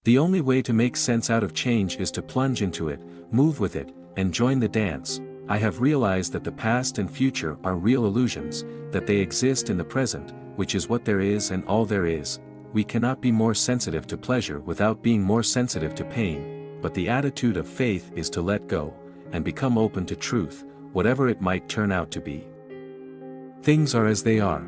The only way to make sense out of change is to plunge into it, move with it, and join the dance. I have realized that the past and future are real illusions, that they exist in the present, which is what there is and all there is. We cannot be more sensitive to pleasure without being more sensitive to pain, but the attitude of faith is to let go, and become open to truth, whatever it might turn out to be. Things are as they are.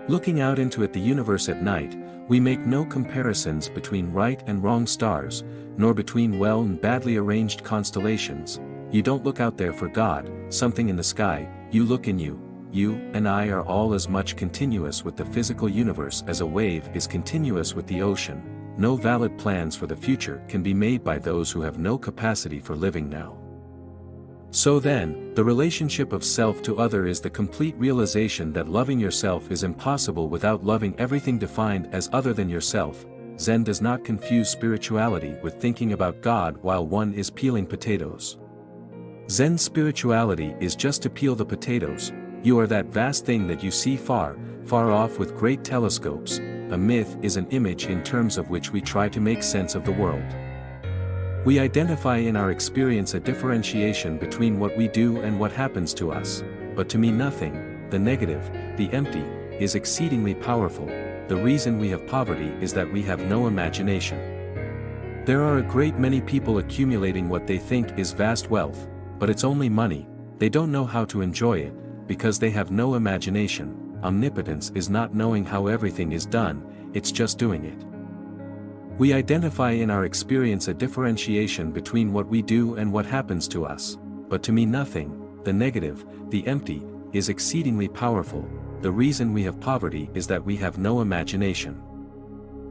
Looking out into the universe at night, we make no comparisons between right and wrong stars, nor between well and badly arranged constellations. You don't look out there for God, something in the sky, you look in you. You and I are all as much continuous with the physical universe as a wave is continuous with the ocean. No valid plans for the future can be made by those who have no capacity for living now. So then, the relationship of self to other is the complete realization that loving yourself is impossible without loving everything defined as other than yourself. Zen does not confuse spirituality with thinking about God while one is peeling potatoes. Zen spirituality is just to peel the potatoes. You are that vast thing that you see far, far off with great telescopes. A myth is an image in terms of which we try to make sense of the world. We identify in our experience a differentiation between what we do and what happens to us, but to me nothing, the negative, the empty, is exceedingly powerful. The reason we have poverty is that we have no imagination. There are a great many people accumulating what they think is vast wealth, but it's only money. They don't know how to enjoy it, because they have no imagination. Omnipotence is not knowing how everything is done, it's just doing it. We identify in our experience a differentiation between what we do and what happens to us, but to me nothing, the negative, the empty, is exceedingly powerful. The reason we have poverty is that we have no imagination.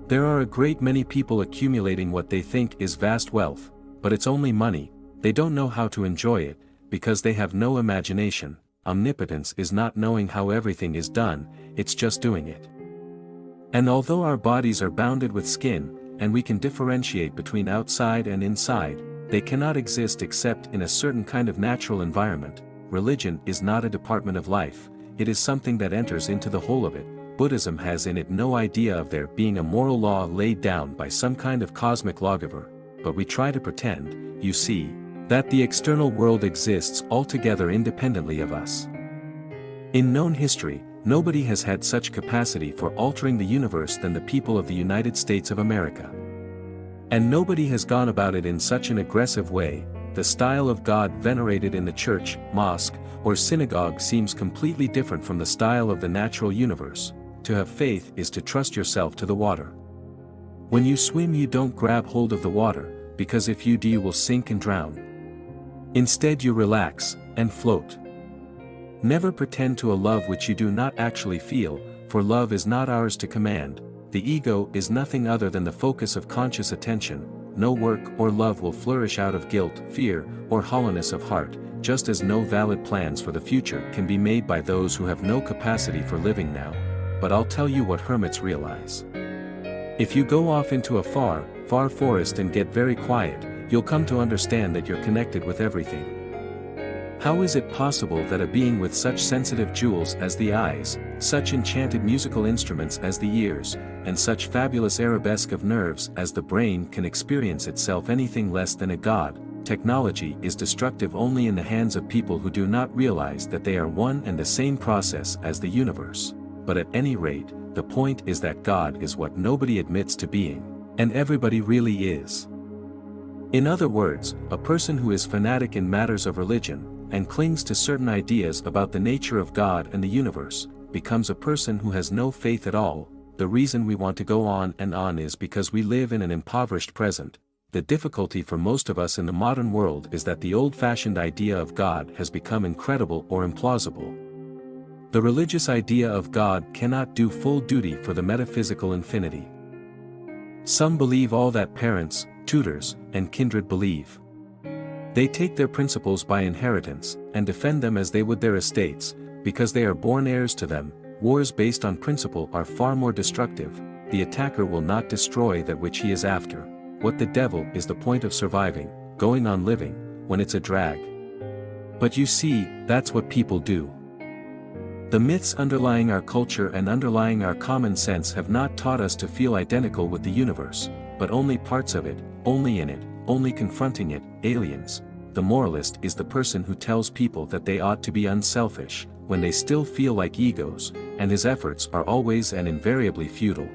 There are a great many people accumulating what they think is vast wealth, but it's only money. They don't know how to enjoy it, because they have no imagination. Omnipotence is not knowing how everything is done, it's just doing it. And although our bodies are bounded with skin, and we can differentiate between outside and inside, they cannot exist except in a certain kind of natural environment. Religion is not a department of life, it is something that enters into the whole of it. Buddhism has in it no idea of there being a moral law laid down by some kind of cosmic lawgiver, but we try to pretend, you see, that the external world exists altogether independently of us. In known history, nobody has had such capacity for altering the universe than the people of the United States of America. And nobody has gone about it in such an aggressive way. The style of God venerated in the church, mosque, or synagogue seems completely different from the style of the natural universe. To have faith is to trust yourself to the water. When you swim you don't grab hold of the water, because if you do you will sink and drown. Instead you relax, and float. Never pretend to a love which you do not actually feel, for love is not ours to command. The ego is nothing other than the focus of conscious attention. No work or love will flourish out of guilt, fear, or hollowness of heart, just as no valid plans for the future can be made by those who have no capacity for living now. But I'll tell you what hermits realize. If you go off into a far, far forest and get very quiet, you'll come to understand that you're connected with everything. How is it possible that a being with such sensitive jewels as the eyes, such enchanted musical instruments as the ears, and such fabulous arabesque of nerves as the brain can experience itself anything less than a god? Technology is destructive only in the hands of people who do not realize that they are one and the same process as the universe. But at any rate, the point is that God is what nobody admits to being, and everybody really is. In other words, a person who is fanatic in matters of religion, and clings to certain ideas about the nature of God and the universe, becomes a person who has no faith at all. The reason we want to go on and on is because we live in an impoverished present. The difficulty for most of us in the modern world is that the old-fashioned idea of God has become incredible or implausible. The religious idea of God cannot do full duty for the metaphysical infinity. Some believe all that parents, tutors, and kindred believe. They take their principles by inheritance, and defend them as they would their estates, because they are born heirs to them. Wars based on principle are far more destructive. The attacker will not destroy that which he is after. What the devil is the point of surviving, going on living, when it's a drag. But you see, that's what people do. The myths underlying our culture and underlying our common sense have not taught us to feel identical with the universe. but only parts of it, only in it, only confronting it. Aliens. The moralist is the person who tells people that they ought to be unselfish, when they still feel like egos, and his efforts are always and invariably futile.